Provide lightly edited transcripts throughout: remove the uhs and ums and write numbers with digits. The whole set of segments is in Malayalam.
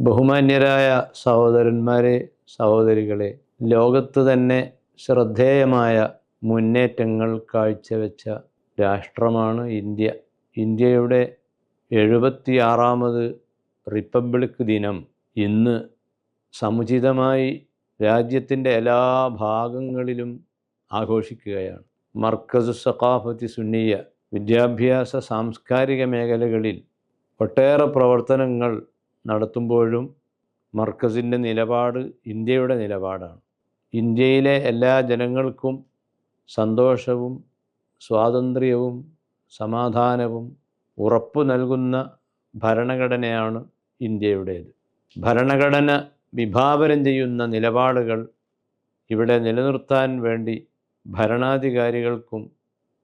ബഹുമാന്യരായ സഹോദരന്മാരെ, സഹോദരികളെ, ലോകത്ത് തന്നെ ശ്രദ്ധേയമായ മുന്നേറ്റങ്ങൾ കാഴ്ചവെച്ച രാഷ്ട്രമാണ് ഇന്ത്യ. ഇന്ത്യയുടെ 76ാമത് റിപ്പബ്ലിക് ദിനം ഇന്ന് സമുചിതമായി രാജ്യത്തിൻ്റെ എല്ലാ ഭാഗങ്ങളിലും ആഘോഷിക്കുകയാണ്. മർക്കസ് സഖാഫത്തി സുന്നിയ വിദ്യാഭ്യാസ സാംസ്കാരിക മേഖലകളിൽ ഒട്ടേറെ പ്രവർത്തനങ്ങൾ നടത്തുമ്പോഴും മർക്കസിൻ്റെ നിലപാട് ഇന്ത്യയുടെ നിലപാടാണ്. ഇന്ത്യയിലെ എല്ലാ ജനങ്ങൾക്കും സന്തോഷവും സ്വാതന്ത്ര്യവും സമാധാനവും ഉറപ്പു നൽകുന്ന ഭരണഘടനയാണ് ഇന്ത്യയുടേത്. ഭരണഘടന വിഭാവനം ചെയ്യുന്ന നിലപാടുകൾ ഇവിടെ നിലനിർത്താൻ വേണ്ടി ഭരണാധികാരികൾക്കും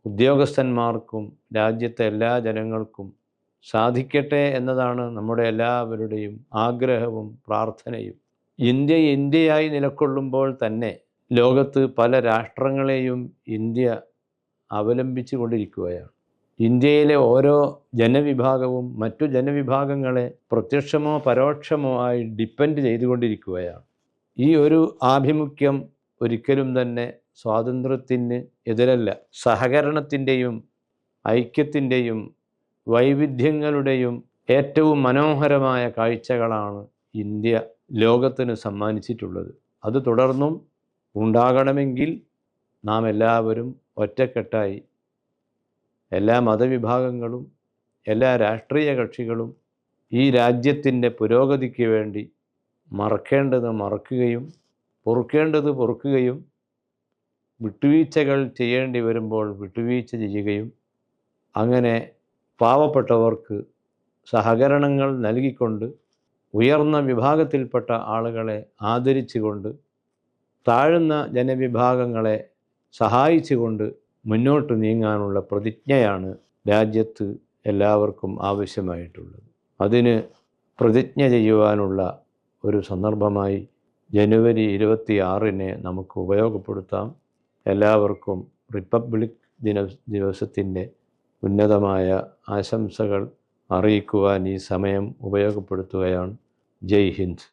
ഉദ്യോഗസ്ഥന്മാർക്കും രാജ്യത്തെ എല്ലാ ജനങ്ങൾക്കും സാധിക്കട്ടെ എന്നതാണ് നമ്മുടെ എല്ലാവരുടെയും ആഗ്രഹവും പ്രാർത്ഥനയും. ഇന്ത്യ ഇന്ത്യയായി നിലകൊള്ളുമ്പോൾ തന്നെ ലോകത്ത് പല രാഷ്ട്രങ്ങളെയും ഇന്ത്യ അവലംബിച്ചു കൊണ്ടിരിക്കുകയാണ്. ഇന്ത്യയിലെ ഓരോ ജനവിഭാഗവും മറ്റു ജനവിഭാഗങ്ങളെ പ്രത്യക്ഷമോ പരോക്ഷമോ ആയി ഡിപ്പെൻഡ് ചെയ്തുകൊണ്ടിരിക്കുകയാണ്. ഈ ഒരു ആഭിമുഖ്യം ഒരിക്കലും തന്നെ സ്വാതന്ത്ര്യത്തിന് എതിരല്ല. സഹകരണത്തിൻ്റെയും ഐക്യത്തിൻ്റെയും വൈവിധ്യങ്ങളുടെയും ഏറ്റവും മനോഹരമായ കാഴ്ചകളാണ് ഇന്ത്യ ലോകത്തിന് സമ്മാനിച്ചിട്ടുള്ളത്. അത് തുടർന്നും ഉണ്ടാകണമെങ്കിൽ നാം എല്ലാവരും ഒറ്റക്കെട്ടായി എല്ലാ മതവിഭാഗങ്ങളും എല്ലാ രാഷ്ട്രീയ കക്ഷികളും ഈ രാജ്യത്തിൻ്റെ പുരോഗതിക്ക് വേണ്ടി മറക്കേണ്ടത് മറക്കുകയും പൊറുക്കേണ്ടത് പൊറുക്കുകയും വിട്ടുവീഴ്ചകൾ ചെയ്യേണ്ടി വരുമ്പോൾ വിട്ടുവീഴ്ച ചെയ്യുകയും അങ്ങനെ പാവപ്പെട്ടവർക്ക് സഹകരണങ്ങൾ നൽകിക്കൊണ്ട് ഉയർന്ന വിഭാഗത്തിൽപ്പെട്ട ആളുകളെ ആദരിച്ചുകൊണ്ട് താഴ്ന്ന ജനവിഭാഗങ്ങളെ സഹായിച്ചുകൊണ്ട് മുന്നോട്ട് നീങ്ങാനുള്ള പ്രതിജ്ഞയാണ് രാജ്യത്ത് എല്ലാവർക്കും ആവശ്യമായിട്ടുള്ളത്. അതിന് പ്രതിജ്ഞ ചെയ്യുവാനുള്ള ഒരു സന്ദർഭമായി ജനുവരി 26 നമുക്ക് ഉപയോഗപ്പെടുത്താം. എല്ലാവർക്കും റിപ്പബ്ലിക് ദിവസത്തിൻ്റെ ഉന്നതമായ ആശംസകൾ അറിയിക്കുവാൻ ഈ സമയം ഉപയോഗപ്പെടുത്തുകയാണ്. ജയ് ഹിന്ദ്.